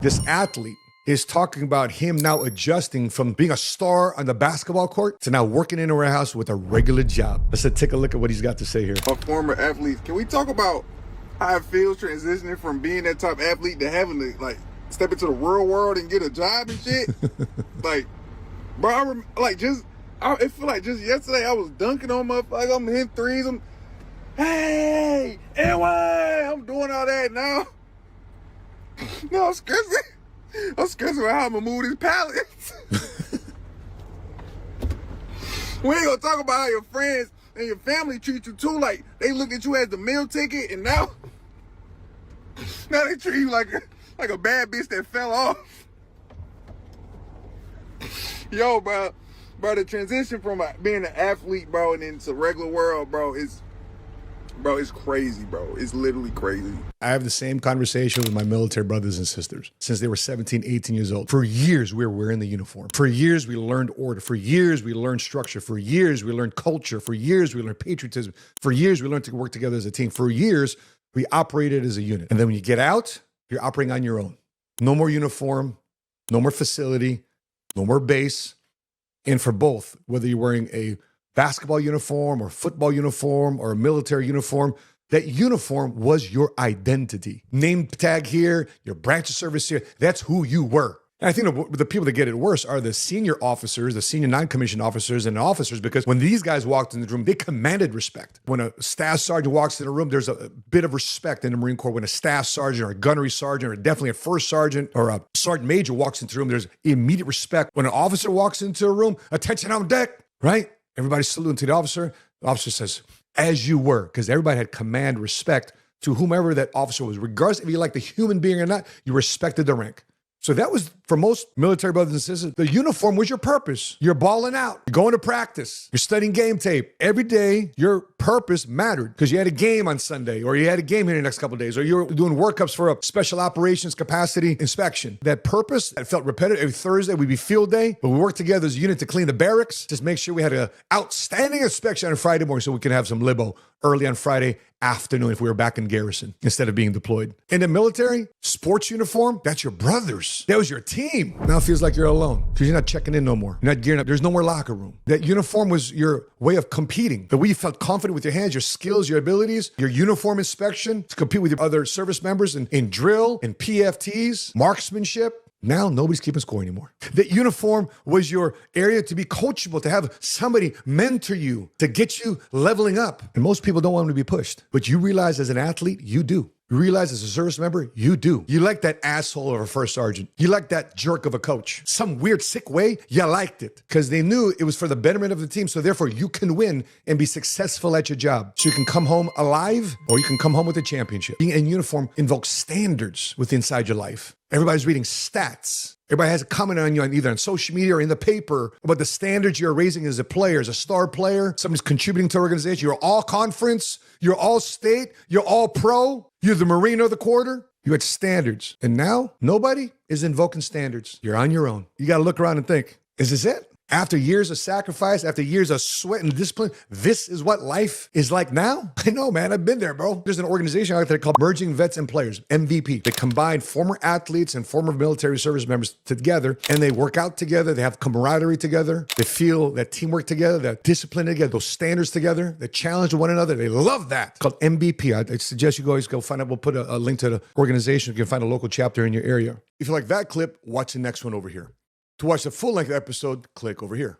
This athlete is talking about him now adjusting from being a star on the basketball court to now working in a warehouse with a regular job. Let's take a look at what he's got to say here. A former athlete. Can we talk about how it feels transitioning from being that top athlete to having to like step into the real world and get a job and shit? Like, bro, it feel like just yesterday I was dunking on motherfuckers. I'm hitting threes. Hey, anyway, I'm doing all that now. No, I'm stressing. I'm stressing about how I'm gonna move these pallets. We ain't gonna talk about how your friends and your family treat you too. Like they look at you as the meal ticket, and now they treat you like a bad bitch that fell off. Yo, bro, the transition from being an athlete, bro, and into the regular world, bro, it's crazy, bro. It's literally crazy. I have the same conversation with my military brothers and sisters since they were 17, 18 years old. For years, we were wearing the uniform. For years, we learned order. For years, we learned structure. For years, we learned culture. For years, we learned patriotism. For years, we learned to work together as a team. For years, we operated as a unit. And then when you get out, you're operating on your own. No more uniform, no more facility, no more base. And for both, whether you're wearing a basketball uniform or football uniform or a military uniform, that uniform was your identity. Name tag here, your branch of service here, that's who you were. And I think the people that get it worse are the senior officers, the senior non-commissioned officers and officers, because when these guys walked in the room, they commanded respect. When a staff sergeant walks in the room, there's a bit of respect in the Marine Corps. When a staff sergeant or a gunnery sergeant or definitely a first sergeant or a sergeant major walks into the room, there's immediate respect. When an officer walks into a room, attention on deck, right? Everybody's saluting to the officer. The officer says, as you were, because everybody had command respect to whomever that officer was. Regardless if you like the human being or not, you respected the rank. So that was, for most military brothers and sisters, the uniform was your purpose. You're balling out. You're going to practice. You're studying game tape. Every day, your purpose mattered because you had a game on Sunday, or you had a game here in the next couple of days, or you're doing workups for a special operations capacity inspection. That purpose, that felt repetitive. Every Thursday, we'd be field day, but we worked together as a unit to clean the barracks, just make sure we had an outstanding inspection on Friday morning so we could have some libo early on Friday afternoon if we were back in garrison instead of being deployed. In the military, sports uniform, that's your brothers. That was your team. Now it feels like you're alone because you're not checking in no more. You're not gearing up. There's no more locker room. That uniform was your way of competing. The way you felt confident with your hands, your skills, your abilities, your uniform inspection to compete with your other service members in drill, in PFTs, marksmanship. Now nobody's keeping score anymore. That uniform was your area to be coachable, to have somebody mentor you, to get you leveling up. And most people don't want them to be pushed. But you realize as an athlete, you do. You realize as a service member, you do. You like that asshole of a first sergeant. You like that jerk of a coach. Some weird, sick way, you liked it. Because they knew it was for the betterment of the team. So therefore, you can win and be successful at your job. So you can come home alive, or you can come home with a championship. Being in uniform invokes standards inside your life. Everybody's reading stats. Everybody has a comment on you either on social media or in the paper about the standards you're raising as a player, as a star player, somebody's contributing to the organization. You're all conference, you're all state, you're all pro, you're the Marine of the quarter. You had standards. And now nobody is invoking standards. You're on your own. You got to look around and think, is this it? After years of sacrifice, after years of sweat and discipline, this is what life is like now? I know, man. I've been there, bro. There's an organization out there called Merging Vets and Players, MVP. They combine former athletes and former military service members together, and they work out together. They have camaraderie together. They feel that teamwork together, that discipline together, those standards together, they challenge one another. They love that. It's called MVP. I suggest you guys go find out. We'll put a link to the organization. You can find a local chapter in your area. If you like that clip, watch the next one over here. To watch the full-length episode, click over here.